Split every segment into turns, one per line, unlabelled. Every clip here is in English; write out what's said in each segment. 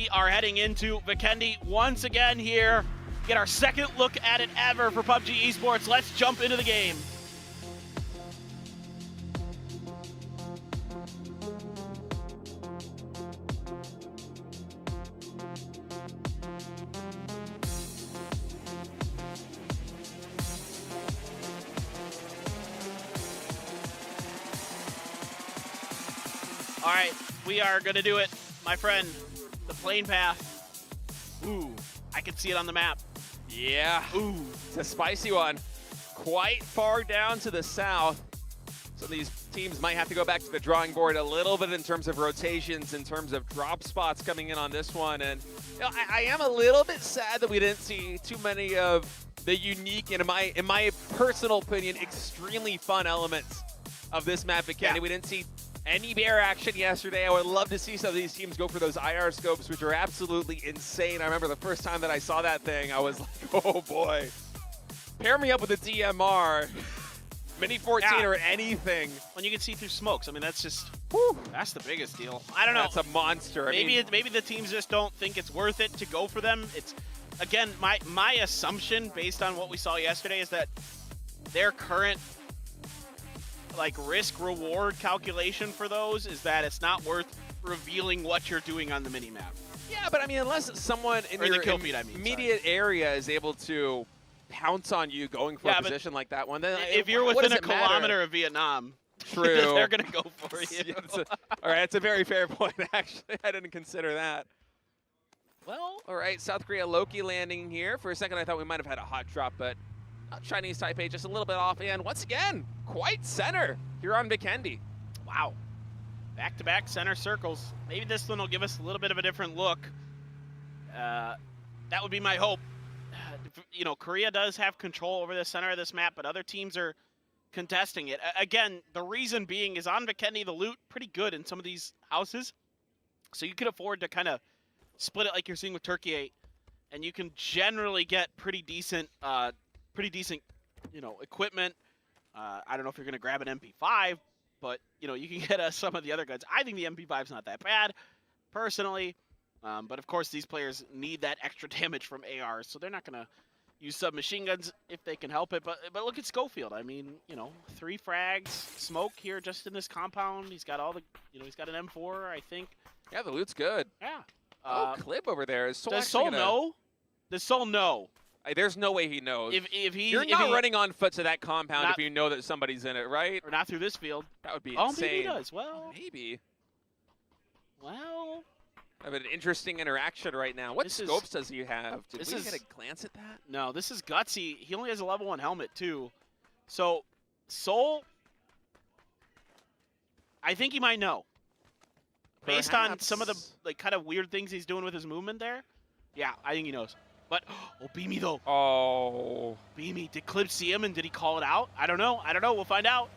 We are heading into VIKENDI once again here. Get our second look at it ever for PUBG Esports. Let's jump into the game. All right, we are gonna do it, my friend. The plane path. Ooh, I can see it on the map.
Yeah.
Ooh,
It's a spicy one. Quite far down to the south. So these teams might have to go back to the drawing board a little bit in terms of rotations, in terms of drop spots coming in on this one. And you know, I am a little bit sad that we didn't see too many of the unique and, in my personal opinion, extremely fun elements of this map, VIKENDI.
Yeah.
We didn't see any bear action yesterday. I would love to see some of these teams go for those IR scopes, which are absolutely insane. I remember the first time that I saw that thing, I was like, oh boy. Pair me up with a DMR, Mini 14
Yeah.
or anything.
when you can see through smokes, I mean, that's just,
Whew.
that's the biggest deal. I don't know.
That's a monster.
Maybe maybe the teams just don't think it's worth it to go for them. It's, again, my assumption based on what we saw yesterday is that their current like risk-reward calculation for those is that it's not worth revealing what you're doing on the mini-map.
Yeah, but I mean, unless someone in
Or the
your
kill feed, I mean,
immediate area is able to pounce on you going for
Yeah,
a
but
position like that one, then
If you're
what
within
does
a
it matter?
kilometer of Vietnam,
True.
they're going to go for you.
Yeah, all right, that's a very fair point, actually. I didn't consider that. Well, all right, South Korea Loki landing here. For a second, I thought we might have had a hot drop, but Chinese Taipei just a little bit off. And once again, quite center here on VIKENDI.
Wow. Back-to-back center circles. Maybe this one will give us a little bit of a different look. That would be my hope. You know, Korea does have control over the center of this map, but other teams are contesting it. Again, the reason being is on VIKENDI, the loot pretty good in some of these houses. So you can afford to kind of split it like you're seeing with Turkey 8, and you can generally get pretty decent, you know, equipment. I don't know if you're going to grab an MP5, but, you know, you can get some of the other guns. I think the MP5's not that bad, personally. But, of course, these players need that extra damage from ARs, so they're not going to use submachine guns if they can help it. But look at Schofield. I mean, you know, 3 frags, smoke here just in this compound. He's got all the, you know, he's got an M4, I think.
Yeah, the loot's good.
Yeah.
Clip over there. Is Soul
Does
actually
Soul know? Does Soul know?
There's no way he knows.
If he's
You're not running on foot to that compound
Not-
if you know that somebody's in it, right?
or not through this field.
That would be
Oh,
insane.
maybe he does. Well,
Maybe.
well.
Have an interesting interaction right now. What
This is-
scopes does he have? Did
this
we
is-
get a glance at that?
No, this is gutsy. He only has a level 1 helmet, too. So, Soul, I think he might know. Based on some of the like kind of weird things he's doing with his movement there. Yeah, I think he knows. But, oh, Beamy, though.
Oh.
Beamy, did Clip see him and did he call it out? I don't know. I don't know. We'll find out.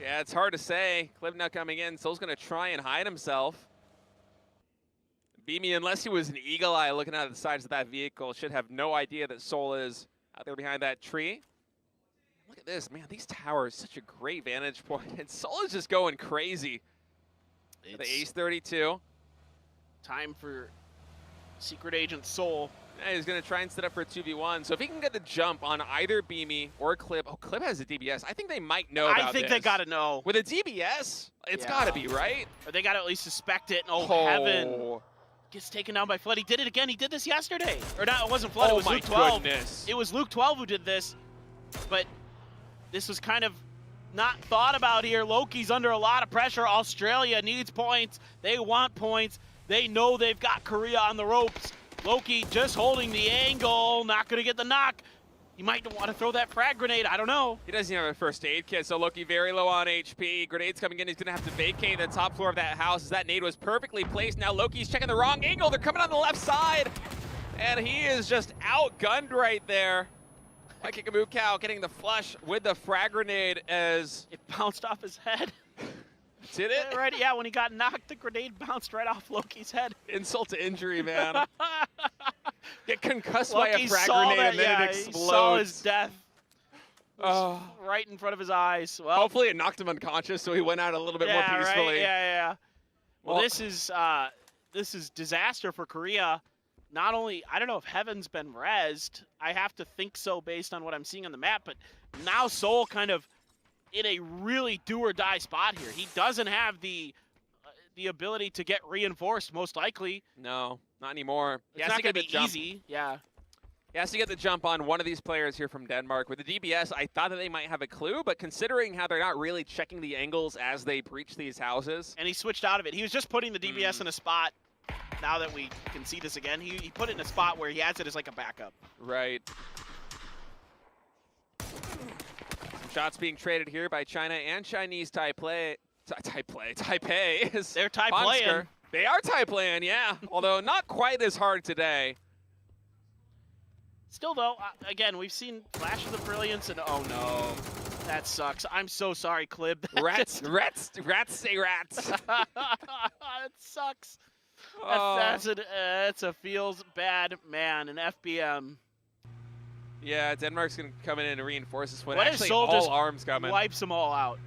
Yeah, it's hard to say. Clip now coming in. Soul's going to try and hide himself. Beamy, unless he was an eagle eye looking out of the sides of that vehicle, should have no idea that Soul is out there behind that tree. Look at this, man. These towers, such a great vantage point. And Soul is just going crazy. The Ace 32.
Time for Secret Agent Soul.
Yeah, he's going to try and set up for a 2v1. So if he can get the jump on either Beamy or Clip. Oh, Clip has a DBS. I think they might know about
I think they
this.
got to know.
With a DBS, it's
Yeah.
got to be, right?
Or they got to at least suspect it. Oh, heaven. Gets taken down by Flood. He did it again. He did this yesterday. Or not, it wasn't Flood. It was
my
Luke 12.
goodness.
It was Luke 12 who did this. But this was kind of not thought about here. Loki's under a lot of pressure. Australia needs points. They want points. They know they've got Korea on the ropes. Loki just holding the angle. Not going to get the knock. He might want to throw that frag grenade. I don't know.
He doesn't have a first aid kit, so Loki very low on HP. Grenades coming in. He's going to have to vacate the top floor of that house as that nade was perfectly placed. Now Loki's checking the wrong angle. They're coming on the left side. And he is just outgunned right there. Cow getting the flush with the frag grenade as...
It bounced off his head.
Did it?
Right, yeah, when he got knocked, the grenade bounced right off Loki's head.
Insult to injury, man. Get concussed by a
Loki
frag
saw
grenade
that,
and then
yeah,
it explodes.
He saw his death.
Oh.
Right in front of his eyes. Well,
Hopefully it knocked him unconscious so he went out a little bit more peacefully.
Right, yeah. Well, this is this is disaster for Korea. Not only, I don't know if Heaven's been rezzed. I have to think so based on what I'm seeing on the map, but now Seoul kind of in a really do-or-die spot here. He doesn't have the ability to get reinforced, most likely.
No, not anymore.
It's not going to be easy. Yeah.
He has to get the jump on one of these players here from Denmark. With the DBS, I thought that they might have a clue, but considering how they're not really checking the angles as they breach these houses.
And he switched out of it. He was just putting the DBS in a spot. Now that we can see this again, he put it in a spot where he has it as like a backup.
Right. Some shots being traded here by China and Chinese Taipei.
They're Thai playing.
They are Thai playing, yeah. Although not quite as hard today.
Still though, again, we've seen flashes of brilliance and oh no, that sucks. I'm so sorry, Clib.
Rats say rats.
It sucks. That's a feels bad man, an FBM.
Yeah, Denmark's gonna come in and reinforce this one.
What
Actually,
if Seoul
all
just
arms coming.
wipes them all out?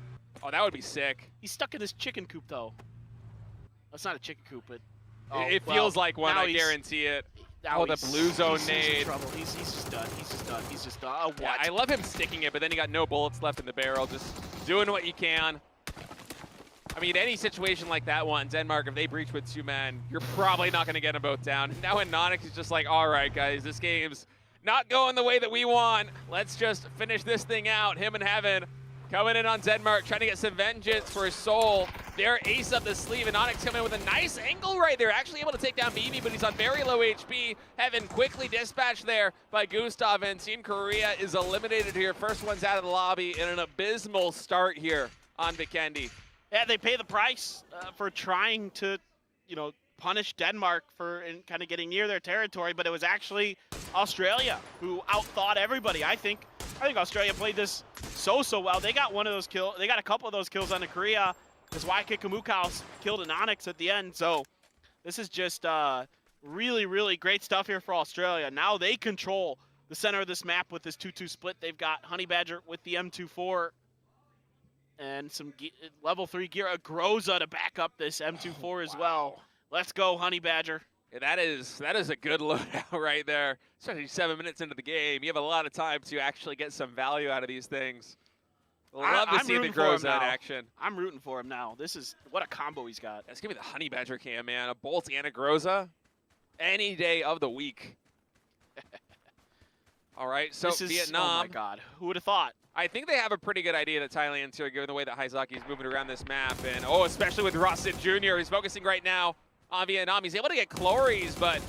Oh, that would be sick.
He's stuck in this chicken coop though. That's not a chicken coop, but
it feels like one. I guarantee it. Oh, the blue zone nade.
He's in trouble. He's just done. He's just done. Oh, what?
Yeah, I love him sticking it, but then he got no bullets left in the barrel. Just doing what you can. I mean, any situation like that one, Denmark, if they breach with 2 men, you're probably not going to get them both down. Now when Nonix is just like, all right, guys, this game's not going the way that we want. Let's just finish this thing out. Him and Heaven coming in on Denmark, trying to get some vengeance for Seoul. They're ace up the sleeve, and Onyx coming in with a nice angle right there. Actually able to take down BB, but he's on very low HP. Heaven quickly dispatched there by Gustav, and Team Korea is eliminated here. First one's out of the lobby, and an abysmal start here on VIKENDI.
Yeah, they pay the price for trying to, punish Denmark for kind of getting near their territory, but it was actually Australia who outthought everybody. I think Australia played this so well. They got one of those kills. They got a couple of those kills on the Korea because YK Kamukhouse killed an Onyx at the end. So this is just really great stuff here for Australia. Now they control the center of this map with this 2-2 split. They've got Honey Badger with the M24 and some level 3 gear. Groza to back up this M24 as well. Let's go, Honey Badger.
Yeah, that is a good loadout right there. Especially 7 minutes into the game. You have a lot of time to actually get some value out of these things. Love to see the Groza in action.
I'm rooting for him now. This is what a combo he's got.
Let's give me the Honey Badger cam, man. A Bolt and a Groza any day of the week. All right, so Vietnam.
Oh my God, who would have thought?
I think they have a pretty good idea that Thailand too, given the way that Haizaki is moving around this map, and especially with Rossit Jr. He's focusing right now on Vietnam. He's able to get Chlories, but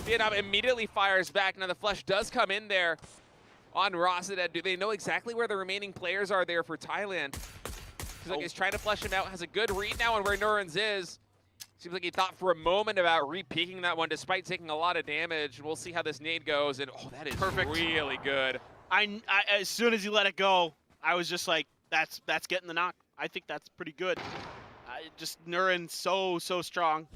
Vietnam immediately fires back. Now the flush does come in there on Rossit. Do they know exactly where the remaining players are there for Thailand? He's trying to flush him out. Has a good read now on where Nurens is. Seems like he thought for a moment about re-peeking that one despite taking a lot of damage. And we'll see how this nade goes. And that is
perfect.
Really good.
I as soon as he let it go, I was just like, that's getting the knock. I think that's pretty good. Just Nurens so strong.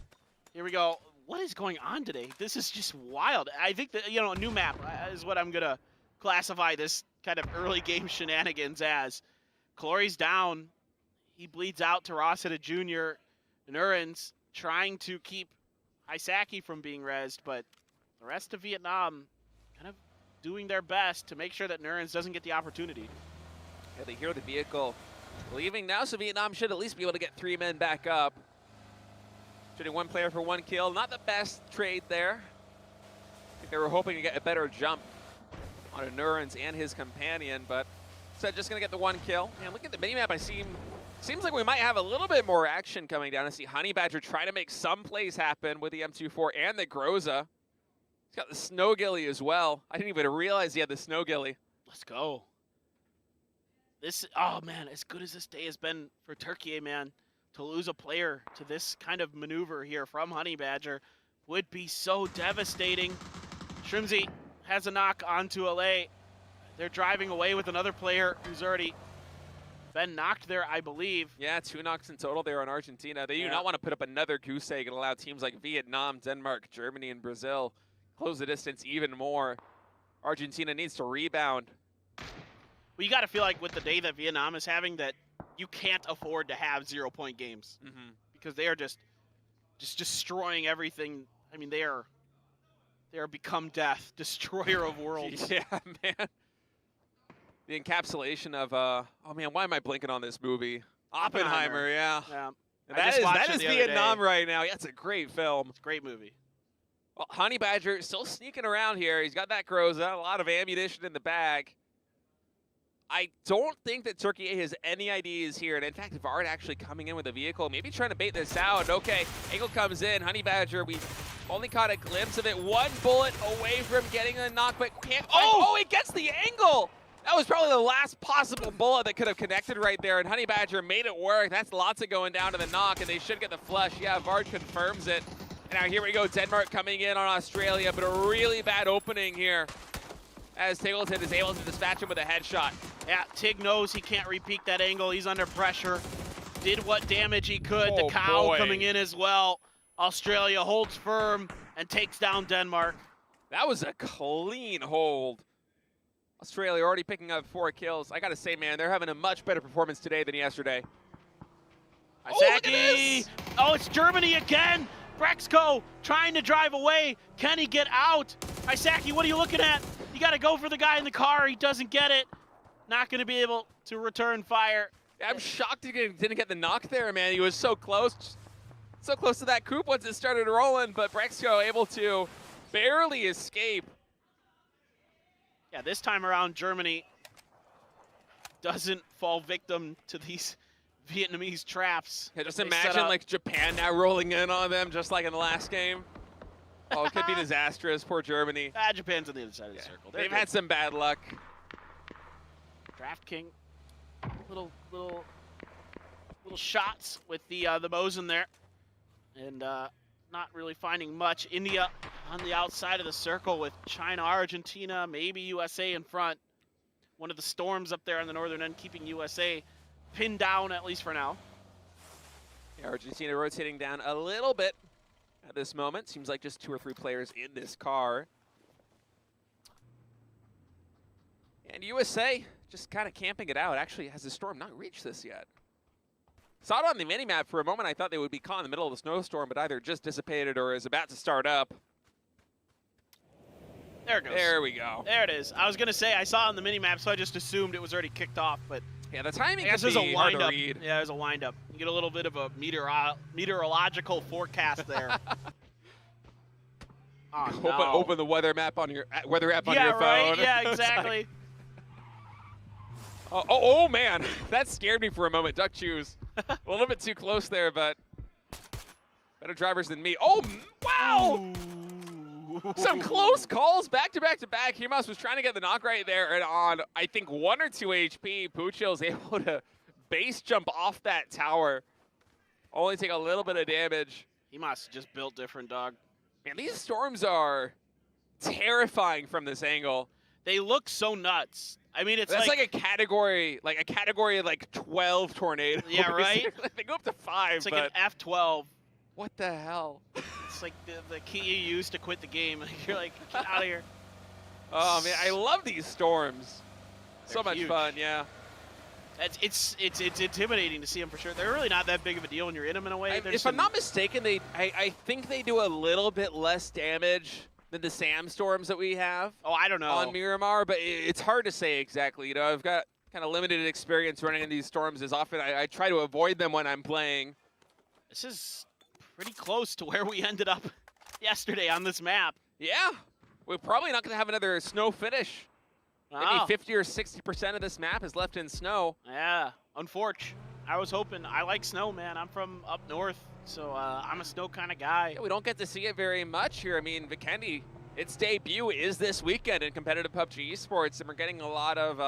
Here we go. What is going on today? This is just wild. I think that a new map is what I'm gonna classify this kind of early game shenanigans as. Chlory's down. He bleeds out to Rossit Jr. Nurens trying to keep Haisaki from being rezzed, but the rest of Vietnam kind of doing their best to make sure that Nurens doesn't get the opportunity.
Yeah, they hear the vehicle leaving now, so Vietnam should at least be able to get 3 men back up. Shooting 1 player for 1 kill. Not the best trade there. I think they were hoping to get a better jump on Nurens and his companion, but instead just going to get the 1 kill. And look at the minimap. Seems like we might have a little bit more action coming down. I see Honey Badger try to make some plays happen with the M24 and the Groza. He's got the Snow Ghillie as well. I didn't even realize he had the Snow Ghillie.
Let's go. Oh man, as good as this day has been for Turkey, man, to lose a player to this kind of maneuver here from Honey Badger would be so devastating. Shrimsy has a knock onto LA. They're driving away with another player who's already been knocked there, I believe.
Yeah, 2 knocks in total there on Argentina. They do not want to put up another goose egg and allow teams like Vietnam, Denmark, Germany, and Brazil close the distance even more. Argentina needs to rebound.
Well, you got to feel like with the day that Vietnam is having that you can't afford to have 0-point games because they are just just destroying everything. I mean, they are become death, destroyer of worlds.
Yeah, man. The encapsulation of oh man, why am I blinking on this movie? Oppenheimer, yeah. And that is Vietnam right now. Yeah, it's a great film.
It's a great movie.
Well, Honey Badger still sneaking around here. He's got that Groza, a lot of ammunition in the bag. I don't think that Turkey A has any ideas here. And in fact, Vard actually coming in with a vehicle, maybe trying to bait this out. Okay, Angle comes in. Honey Badger, we only caught a glimpse of it. One bullet away from getting a knock, but can't. Oh, he gets the angle. That was probably the last possible bullet that could have connected right there, and Honey Badger made it work. That's lots of going down to the knock, and they should get the flush. Yeah, Vard confirms it. And now here we go, Denmark coming in on Australia, but a really bad opening here as Tigleton is able to dispatch him with a headshot.
Yeah, Tig knows he can't repeat that angle. He's under pressure. Did what damage he could. The cow coming in as well. Australia holds firm and takes down Denmark.
That was a clean hold. Australia already picking up 4 kills. I gotta say, man, they're having a much better performance today than yesterday.
Isaki! Oh, it's Germany again! Brexco trying to drive away. Can he get out? Isaki, what are you looking at? You gotta go for the guy in the car. He doesn't get it. Not gonna be able to return fire.
I'm shocked he didn't get the knock there, man. He was so close. So close to that coop once it started rolling, but Brexco able to barely escape.
Yeah, this time around, Germany doesn't fall victim to these Vietnamese traps.
Yeah, just imagine like Japan now rolling in on them, just like in the last game. Oh, it could be disastrous. Poor Germany.
Japan's on the other side of the circle.
They've had some bad luck.
Draft King, little shots with the Mosin there, and not really finding much. India on the outside of the circle with China, Argentina, maybe USA in front. One of the storms up there on the northern end keeping USA pinned down, at least for now.
Yeah, Argentina rotating down a little bit at this moment. Seems like just 2 or 3 players in this car. And USA just kind of camping it out. Actually, has the storm not reached this yet? Saw it on the mini-map for a moment. I thought they would be caught in the middle of the snowstorm, but either just dissipated or is about to start up.
There it goes.
There we go.
There it is. I was going to say, I saw it on the mini-map, so I just assumed it was already kicked off, but
yeah, the timing
is
a
hard to
read.
Yeah, there's a wind-up. You get a little bit of a meteorological forecast there. Oh, no.
Open the weather app on your phone.
Yeah, exactly.
Oh, man, that scared me for a moment. Duck Chews. A little bit too close there, but better drivers than me. Oh, wow! Ooh. Some close calls back to back to back. Himas was trying to get the knock right there, and on, I think, 1 or 2 HP, Puchil's able to base jump off that tower. Only take a little bit of damage.
Himas just built different, dog.
Man, these storms are terrifying from this angle.
They look so nuts. I mean,
that's like a category 12 tornado.
Yeah, right?
They go up to 5.
It's like an F12.
What the hell?
It's like the key you use to quit the game. You're like, get out of here.
Oh man, I love these storms. So much fun, yeah.
It's intimidating to see them for sure. They're really not that big of a deal when you're in them in a way.
If I'm not mistaken, I think they do a little bit less damage than the SAM storms that we have.
Oh, I don't know.
On Miramar, but it's hard to say exactly. You know, I've got kind of limited experience running in these storms. As often I try to avoid them when I'm playing. This
is pretty close to where we ended up yesterday on this map.
Yeah, we're probably not going to have another snow finish. Maybe 50 or 60% of this map is left in snow.
Yeah, unfortunate. I was hoping. I like snow, man. I'm from up north, so I'm a snow kind of guy.
Yeah, we don't get to see it very much here. I mean, Vikendi, its debut is this weekend in competitive PUBG esports, and we're getting a lot of,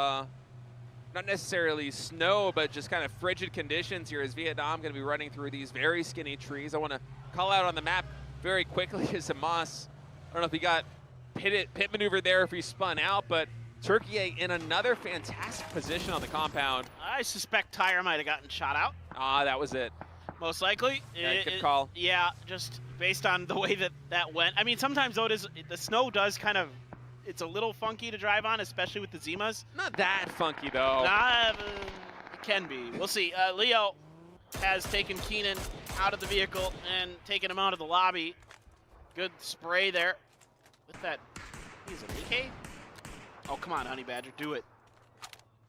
not necessarily snow, but just kind of frigid conditions here as Vietnam going to be running through these very skinny trees. I want to call out on the map very quickly as Hamas. I don't know if he got pit maneuver there, if he spun out, but Turkey in another fantastic position on the compound.
I suspect Tyre might have gotten shot out.
Ah, that was it.
Most likely.
Yeah, good call.
Yeah, just based on the way that went. I mean, sometimes though the snow does kind of, it's a little funky to drive on, especially with the Zimas.
Not that funky though.
It can be. We'll see. Leo has taken Keenan out of the vehicle and taken him out of the lobby. Good spray there with that. He's an AK? Oh, come on, Honey Badger, do it.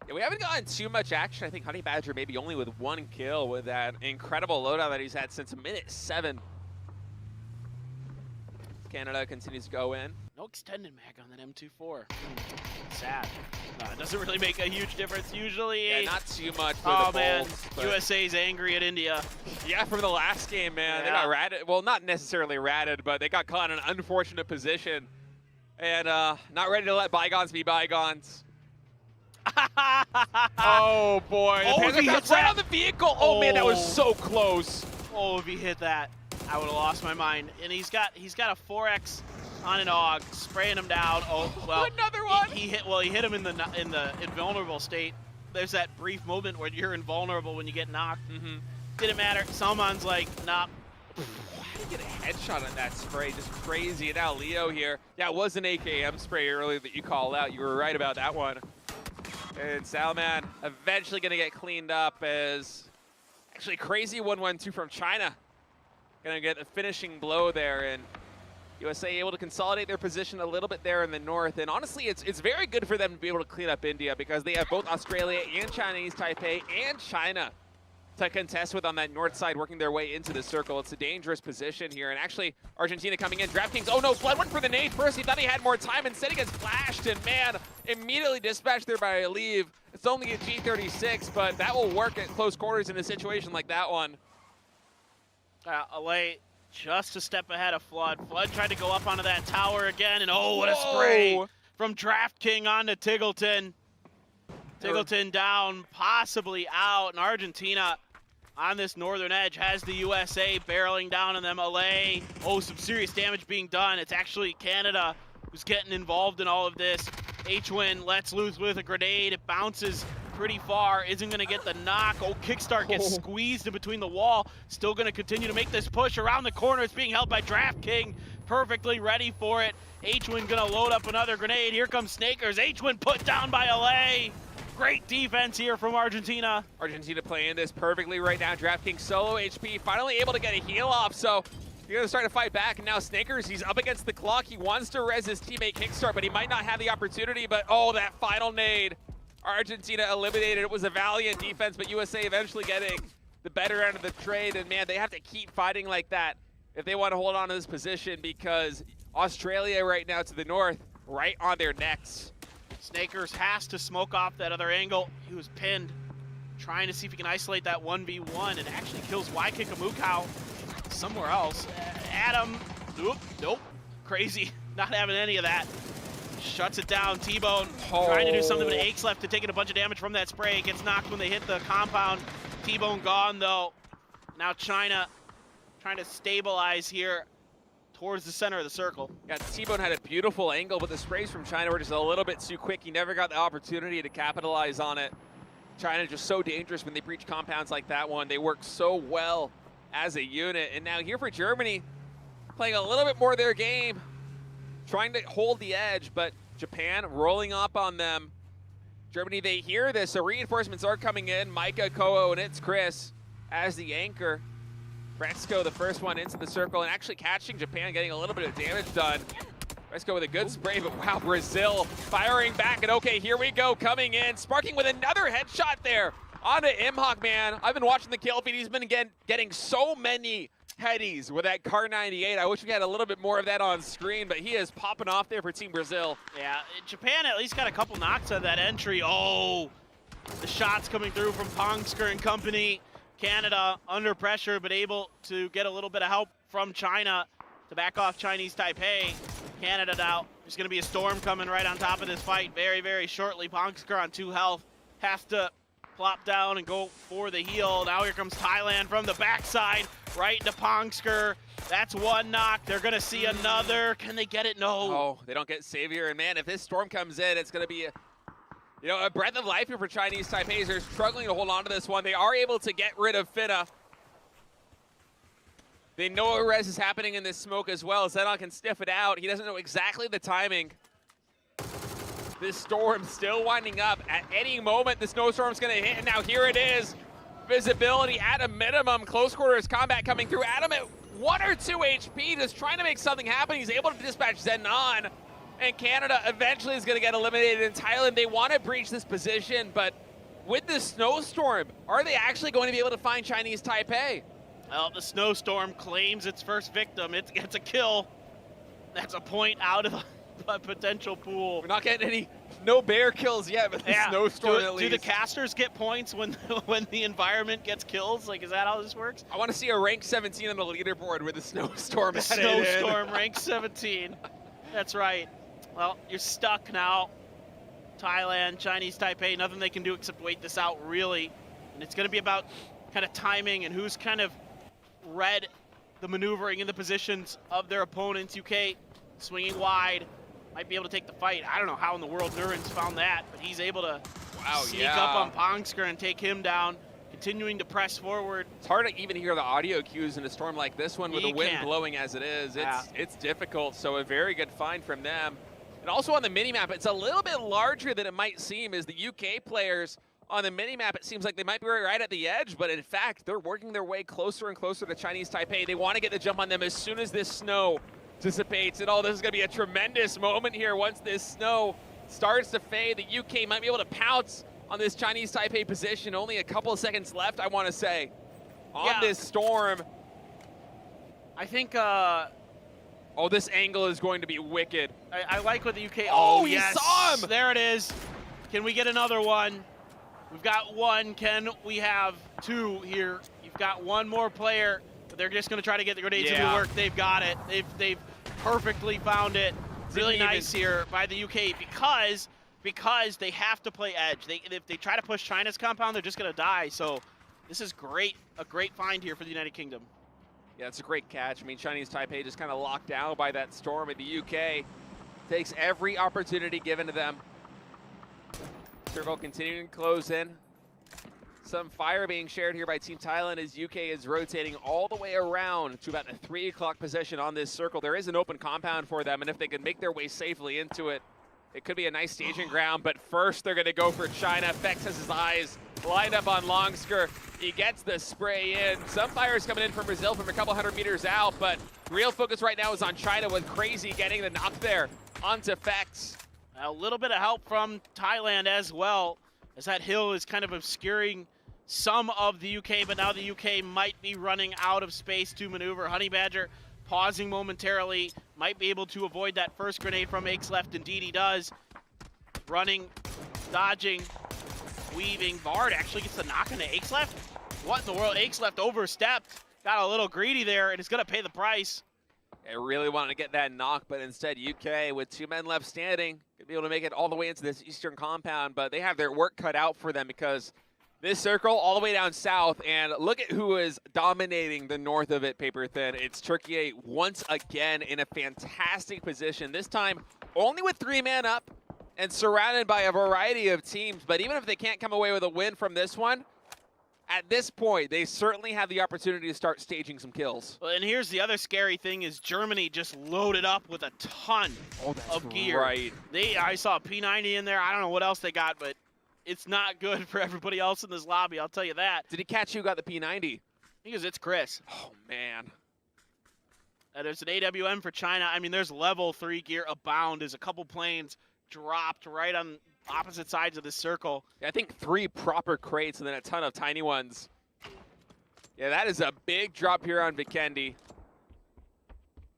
Yeah, we haven't gotten too much action. I think Honey Badger maybe only with 1 kill with that incredible loadout that he's had since minute 7. Canada continues to go in.
No extended mag on that M24. Sad. No, it doesn't really make a huge difference usually.
Yeah, not too much for
oh,
the
man,
Bulls, but
USA's angry at India.
yeah, from the last game, man. They got ratted. Well, not necessarily ratted, but they got caught in an unfortunate position. And not ready to let bygones be bygones. Oh, boy.
Oh,
The Panther got right on the vehicle. Oh, man, that was so close.
Oh, if he hit that, I would have lost my mind. And he's got a 4X on an AUG, spraying him down. Oh, well,
another one.
He hit him in the invulnerable state. There's that brief moment where you're invulnerable when you get knocked. Didn't matter. Salman's like, nah.
How did he get a headshot on that spray? Just crazy. And now Leo here. Yeah, it was an AKM spray earlier that you called out. You were right about that one. And Salman eventually going to get cleaned up as actually crazy 1-1-2 from China. Going to get a finishing blow there, and USA able to consolidate their position a little bit there in the north. And honestly, it's very good for them to be able to clean up India because they have both Australia and Chinese Taipei and China to contest with on that north side, working their way into the circle. It's a dangerous position here. And actually, Argentina coming in. DraftKings, oh no, Flood went for the nade first. He thought he had more time. Instead, he gets flashed. And man, immediately dispatched there by Aliv. It's only a G36, but that will work at close quarters in a situation like that one.
Alay just a step ahead of Flood. Flood tried to go up onto that tower again. And oh, what a spray from DraftKings onto Tiggleton. Tiggleton down, possibly out. And Argentina on this northern edge has the USA barreling down on them. Alay, oh, some serious damage being done. It's actually Canada who's getting involved in all of this. H-Win lets loose with a grenade. It bounces pretty far, isn't gonna get the knock. Oh, Kickstart gets squeezed in between the wall. Still gonna continue to make this push around the corner. It's being held by DraftKings, perfectly ready for it. H-Win gonna load up another grenade. Here comes Snakers. H-Win put down by Alay. Great defense here from Argentina.
Argentina playing this perfectly right now. DraftKings solo HP, finally able to get a heal off, so you're gonna start to fight back. And now Snakers, he's up against the clock. He wants to res his teammate Kickstart, but he might not have the opportunity. But oh, that final nade. Argentina eliminated. It was a valiant defense, but USA eventually getting the better end of the trade. And man, they have to keep fighting like that if they want to hold on to this position, because Australia right now to the north, right on their necks.
Snakers has to smoke off that other angle. He was pinned, trying to see if he can isolate that 1v1, and actually kills Waikiki somewhere else. Adam, nope, crazy, not having any of that. Shuts it down. T-Bone trying to do something, but Aches left to taking a bunch of damage from that spray. Gets knocked when they hit the compound. T-Bone gone though. Now China trying to stabilize here towards the center of the circle.
Yeah, T-Bone had a beautiful angle, but the sprays from China were just a little bit too quick. He never got the opportunity to capitalize on it. China just so dangerous when they breach compounds like that one. They work so well as a unit. And now here for Germany, playing a little bit more of their game, trying to hold the edge, but Japan rolling up on them. Germany, they hear this, so reinforcements are coming in. Micah, Koho, and it's Chris as the anchor. Fresco, the first one into the circle, and actually catching Japan, getting a little bit of damage done. Fresco with a good spray, but wow, Brazil firing back, and okay, here we go, coming in, sparking with another headshot there onto Imhawk, man. I've been watching the kill feed. He's been getting so many headies with that Car 98. I wish we had a little bit more of that on screen, but he is popping off there for Team Brazil.
Yeah, Japan at least got a couple knocks of that entry. Oh, the shots coming through from Pongsker and company. Canada under pressure, but able to get a little bit of help from China to back off Chinese Taipei. Canada now, there's going to be a storm coming right on top of this fight very, very shortly. Pongsker on 2 health, has to plop down and go for the heal. Now here comes Thailand from the backside, right into Pongsker. That's 1 knock. They're going to see another. Can they get it? No.
Oh, they don't get Savior. And man, if this storm comes in, it's going to be a breath of life here for Chinese Taipei. They're struggling to hold on to this one. They are able to get rid of Finna. They know a res is happening in this smoke as well. Zenon can sniff it out. He doesn't know exactly the timing. This storm still winding up. At any moment, the snowstorm's going to hit, and now here it is. visibility at a minimum. Close quarters combat coming through. Adam at 1 or 2 HP, just trying to make something happen. He's able to dispatch Zenon, and Canada eventually is going to get eliminated in Thailand. They want to breach this position, but with this snowstorm, are they actually going to be able to find Chinese Taipei?
Well, the snowstorm claims its first victim. It gets a kill. That's a point out of the potential pool.
We're not getting no bear kills yet, but the snowstorm at least.
Do the casters get points when the environment gets kills? Like, is that how this works?
I want to see a rank 17 on the leaderboard with a snowstorm.
The snowstorm, rank 17. That's right. Well, you're stuck now. Thailand, Chinese Taipei, nothing they can do except wait this out, really. And it's going to be about kind of timing and who's kind of read the maneuvering in the positions of their opponents. UK swinging wide, might be able to take the fight. I don't know how in the world Nurin's found that, but he's able to sneak up on Pongsker and take him down, continuing to press forward.
It's hard to even hear the audio cues in a storm like this one with the wind blowing as it is. It's difficult, so a very good find from them. And also on the minimap, it's a little bit larger than it might seem, as the UK players on the minimap, it seems like they might be right at the edge, but in fact, they're working their way closer and closer to Chinese Taipei. They want to get the jump on them as soon as this snow dissipates. And this is going to be a tremendous moment here once this snow starts to fade. The UK might be able to pounce on this Chinese Taipei position. Only a couple of seconds left, I want to say, on this storm.
I think...
oh, this angle is going to be wicked.
I like what the UK...
Oh, you saw him!
There it is. Can we get another one? We've got one. Can we have two here? You've got one more player, but they're just going to try to get the grenades into work. They've got it. They've perfectly found it. Really nice here by the UK because they have to play edge. If they try to push China's compound, they're just going to die. So this is great. A great find here for the United Kingdom.
Yeah, it's a great catch. I mean, Chinese Taipei just kind of locked down by that storm, and the UK takes every opportunity given to them. Circle continuing to close in. Some fire being shared here by Team Thailand as UK is rotating all the way around to about a 3 o'clock position on this circle. There is an open compound for them, and if they can make their way safely into it, it could be a nice staging ground. But first, they're going to go for China. Fex has his eyes lined up on Longsker. He gets the spray in. Some fires coming in from Brazil from a couple hundred meters out, but real focus right now is on China, with Crazy getting the knock there onto Fex.
A little bit of help from Thailand as well, as that hill is kind of obscuring some of the UK, but now the UK might be running out of space to maneuver. Honey Badger pausing momentarily, might be able to avoid that first grenade from Aches Left. Indeed he does. Running, dodging, weaving. Vard actually gets the knock into Aches Left. What in the world? Aches Left overstepped. Got a little greedy there, and is going to pay the price.
I really wanted to get that knock, but instead UK, with 2 men left standing, could be able to make it all the way into this eastern compound, but they have their work cut out for them because this circle all the way down south, and look at who is dominating the north of it, paper thin. It's Turkey once again in a fantastic position, this time only with 3 men up and surrounded by a variety of teams, but even if they can't come away with a win from this one, at this point, they certainly have the opportunity to start staging some kills.
Well, and here's the other scary thing is Germany just loaded up with a ton of gear.
Right.
I saw a P90 in there. I don't know what else they got, but it's not good for everybody else in this lobby, I'll tell you that.
Did he catch who got the P90?
Because it's Chris.
Oh, man.
There's an AWM for China. I mean, there's level 3 gear abound. There's a couple planes dropped right on opposite sides of this circle.
Yeah, I think 3 proper crates and then a ton of tiny ones. Yeah, that is a big drop here on VIKENDI.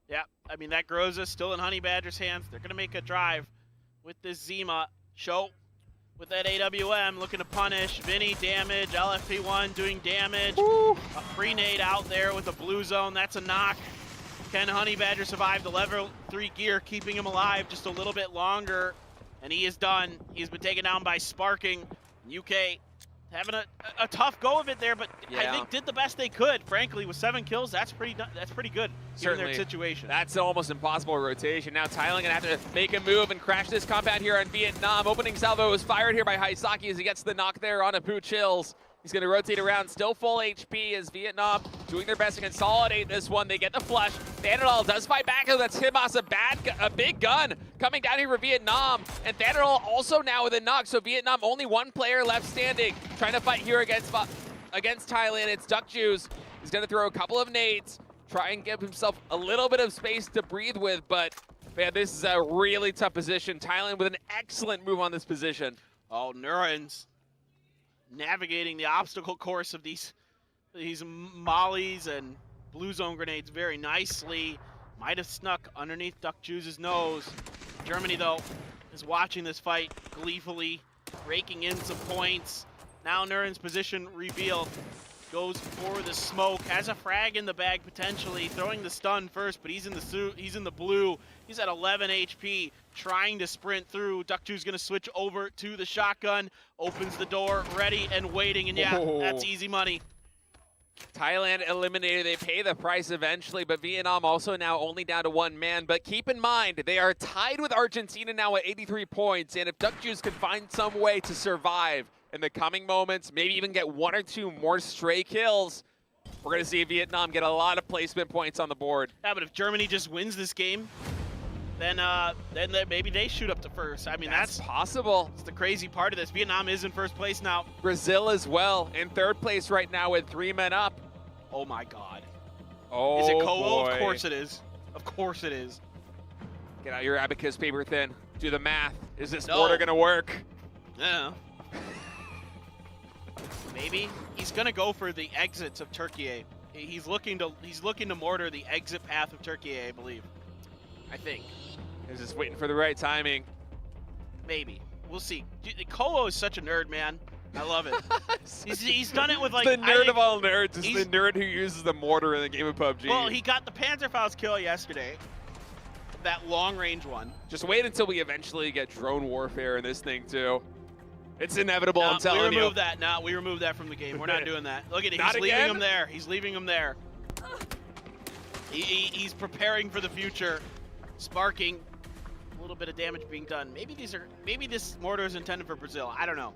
Yeah, I mean, that Groza still in Honey Badger's hands. They're going to make a drive with this Zima. Show with that AWM looking to punish. Vinny damage, LFP1 doing damage.
Woo.
A free nade out there with a blue zone. That's a knock. Can Honey Badger survive the level 3 gear, keeping him alive just a little bit longer? And he is done. He's been taken down by Sparking. UK having a tough go of it there, but I think did the best they could. Frankly, with 7 kills, that's pretty good given their situation.
That's an almost impossible rotation. Now Thailand gonna have to make a move and crash this compound here on Vietnam. Opening salvo is fired here by Haisaki as he gets the knock there on Apu Chills. He's going to rotate around, still full HP as Vietnam doing their best to consolidate this one. They get the flush. Thanadol does fight back. That's Hibas, a big gun coming down here for Vietnam. And Thanadol also now with a knock, so Vietnam only 1 player left standing. Trying to fight here against against Thailand. It's DuckJuice. He's going to throw a couple of nades, try and give himself a little bit of space to breathe with, but man, this is a really tough position. Thailand with an excellent move on this position.
Oh, Nuren's navigating the obstacle course of these mollies and blue zone grenades very nicely. Might have snuck underneath DuckJuice's nose. Germany, though, is watching this fight gleefully, raking in some points. Now Nuren's position revealed. Goes for the smoke, has a frag in the bag potentially, throwing the stun first, but he's in the suit, he's in the blue. He's at 11 HP, trying to sprint through. DuckJuice's gonna switch over to the shotgun, opens the door, ready and waiting, and yeah, that's easy money.
Thailand eliminated, they pay the price eventually, but Vietnam also now only down to 1 man. But keep in mind, they are tied with Argentina now at 83 points, and if DuckJuice can find some way to survive in the coming moments, maybe even get 1 or 2 more stray kills, we're gonna see Vietnam get a lot of placement points on the board.
Yeah, but if Germany just wins this game, then maybe they shoot up to first. I mean, that's
possible.
It's the crazy part of this. Vietnam is in first place now.
Brazil as well in 3rd place right now with 3 men up.
Oh my God.
Oh,
is it Kowo?
boy.
Of course it is. Of course it is.
Get out your abacus paper thin. Do the math. Is this mortar gonna work?
Yeah. Maybe he's gonna go for the exits of Turkey. He's looking to mortar the exit path of Turkey, I believe. I think.
He's just waiting for the right timing.
Maybe. We'll see. Kowo is such a nerd, man. I love it. he's done it with like
the nerd of all nerds is the nerd who uses the mortar in the game of PUBG.
Well, he got the Panzerfaust kill yesterday. That long range one.
Just wait until we eventually get drone warfare in this thing too. It's inevitable, I'm telling you.
We removed that. No, we removed that from the game. We're not doing that. Look at it. He's leaving him there. He's leaving him there. He's preparing for the future. Sparking. A little bit of damage being done. Maybe this mortar is intended for Brazil. I don't know.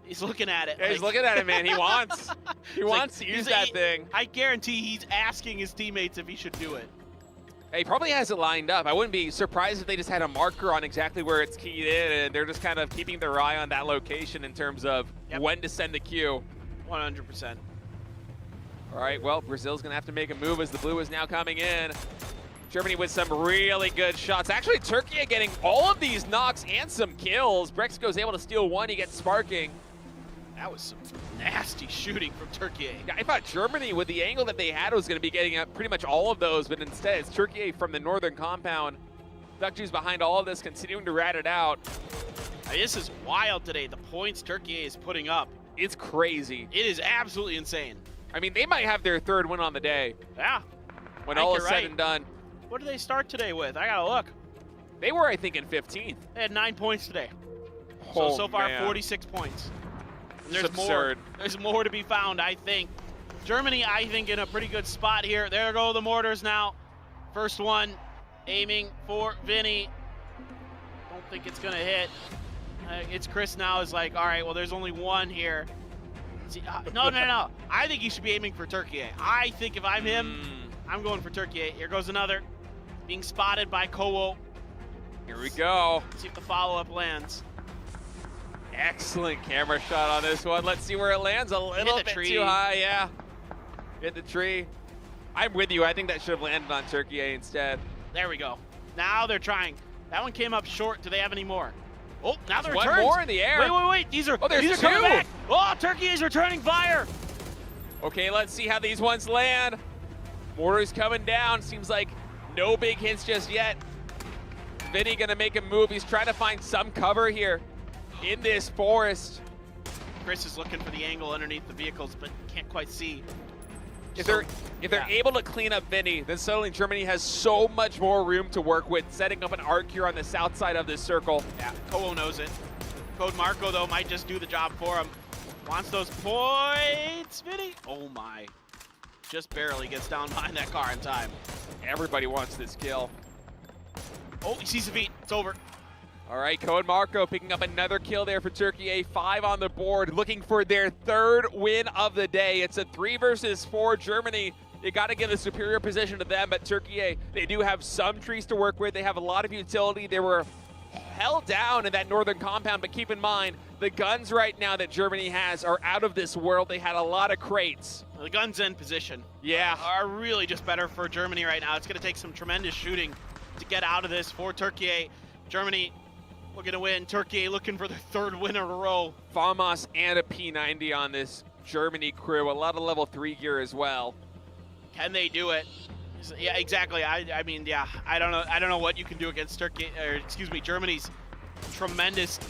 He's looking at it.
Yeah, he's looking at it, man. He wants to use that thing.
I guarantee he's asking his teammates if he should do it.
He probably has it lined up. I wouldn't be surprised if they just had a marker on exactly where it's keyed in, and they're just kind of keeping their eye on that location in terms of when to send the cue.
100%.
All right, well, Brazil's going to have to make a move as the blue is now coming in. Germany with some really good shots. Actually, Turkey getting all of these knocks and some kills. Brexco's able to steal 1. He gets sparking.
That was some nasty shooting from Turkey.
Yeah, I thought Germany, with the angle that they had, was going to be getting pretty much all of those, but instead it's Turkey from the northern compound. DuckJuice behind all of this, continuing to rat it out.
This is wild today. The points Turkey is putting up.
It's crazy.
It is absolutely insane.
I mean, they might have their 3rd win on the day.
Yeah.
When all is said and done.
What did they start today with? I gotta look.
They were, I think, in 15th.
They had 9 points today. So far, 46 points. And there's
absurd.
There's more to be found, I think. Germany, I think, in a pretty good spot here. There go the mortars now. First one, aiming for Vinny. Don't think it's gonna hit. It's Chris now is like, all right, well, there's only 1 here. See, no. I think he should be aiming for Turkey. I think if I'm him, I'm going for Turkey. Here goes another. Being spotted by Kowo.
Here we go.
Let's see if the follow-up lands.
Excellent camera shot on this one. Let's see where it lands. A little bit too high, yeah. Hit the tree. I'm with you. I think that should have landed on Turkey instead.
There we go. Now they're trying. That one came up short. Do they have any more? Oh, now they're
one more in the air.
Wait. These are
there's 2.
Coming back. Oh, Turkey is returning fire.
Okay, let's see how these ones land. Mortar's coming down. Seems like no big hints just yet. Vinny gonna make a move. He's trying to find some cover here in this forest.
Chris is looking for the angle underneath the vehicles, but can't quite see.
If they're able to clean up Vinny, then suddenly Germany has so much more room to work with, setting up an arc here on the south side of this circle.
Yeah, Kowo knows it. Code Marco, though, might just do the job for him. Wants those points, Vinny. Oh, my. Just barely gets down behind that car in time.
Everybody wants this kill.
Oh, he sees the beat. It's over.
All right, Code Marco picking up another kill there for Turkey. 5 on the board, looking for their 3rd win of the day. It's a 3 versus 4 Germany. You got to give a superior position to them, but Turkey, they do have some trees to work with. They have a lot of utility. They were held down in that northern compound, but keep in mind, the guns right now that Germany has are out of this world. They had a lot of crates.
The guns in position
are
really just better for Germany right now. It's going to take some tremendous shooting to get out of this for Turkey. Germany looking to win. Turkey looking for their third win in a row.
FAMAS and a P90 on this Germany crew. A lot of level 3 gear as well.
Can they do it? Yeah, exactly. I mean, yeah, I don't know what you can do against Germany's tremendous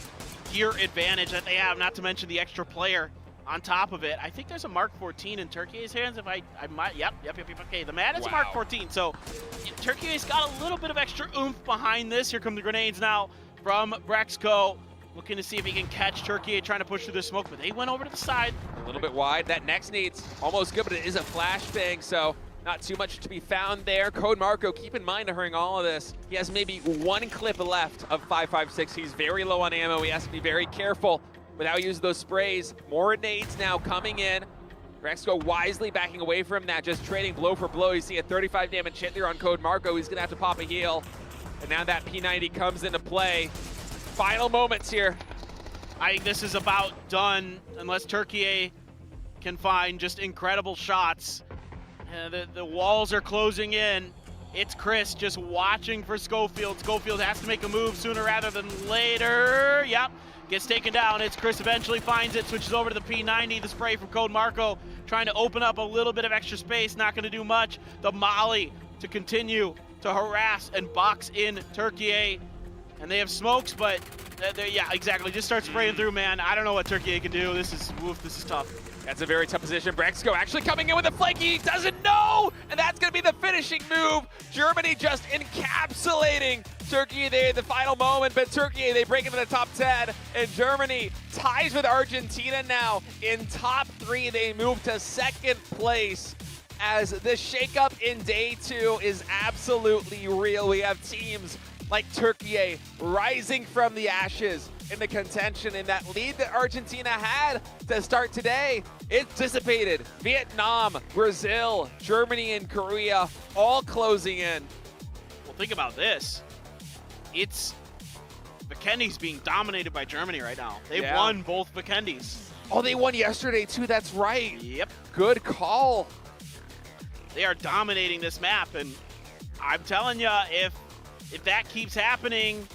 gear advantage that they have, not to mention the extra player on top of it. I think there's a Mark 14 in Turkey's hands. If I might, yep. Okay, the man is a Mark 14. So Turkey's got a little bit of extra oomph behind this. Here come the grenades now from Brexco, looking to see if he can catch Turkey, trying to push through the smoke, but they went over to the side.
A little bit wide. That next nade's almost good, but it is a flashbang, so not too much to be found there. Code Marco, keep in mind during all of this, he has maybe one clip left of 5.56. He's very low on ammo. He has to be very careful with how he uses those sprays. More nades now coming in. Brexco wisely backing away from that, just trading blow for blow. You see a 35 damage hit there on Code Marco. He's gonna have to pop a heal. And now that P90 comes into play. Final moments here.
I think this is about done unless Turkey can find just incredible shots. The walls are closing in. It's Chris just watching for Schofield. Schofield has to make a move sooner rather than later. Yep, gets taken down. It's Chris eventually finds it, switches over to the P90. The spray from Code Marco, trying to open up a little bit of extra space, not gonna do much. The Molly to continue to harass and box in Turkey. And they have smokes, but yeah, exactly. Just start spraying through, man. I don't know what Turkey can do. This is tough.
That's a very tough position. Brexco actually coming in with a flank. He doesn't know, and that's going to be the finishing move. Germany just encapsulating Turkey there at the final moment, but Turkey, they break into the top 10, and Germany ties with Argentina now. In top 3, they move to second place as the shakeup in day 2 is absolutely real. We have teams like Turkey rising from the ashes in the contention, and that lead that Argentina had to start today, it's dissipated. Vietnam, Brazil, Germany, and Korea all closing in.
Well, think about this. It's VIKENDI's being dominated by Germany right now. They've won both VIKENDIs.
Oh, they won yesterday too, that's right.
Yep.
Good call.
They are dominating this map, and I'm telling you, if that keeps happening,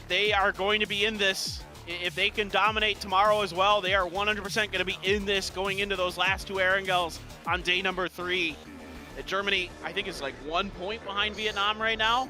they are going to be in this. If they can dominate tomorrow as well, they are 100% going to be in this going into those last 2 Erangels on day number 3. Germany, I think, is like 1 point behind Vietnam right now.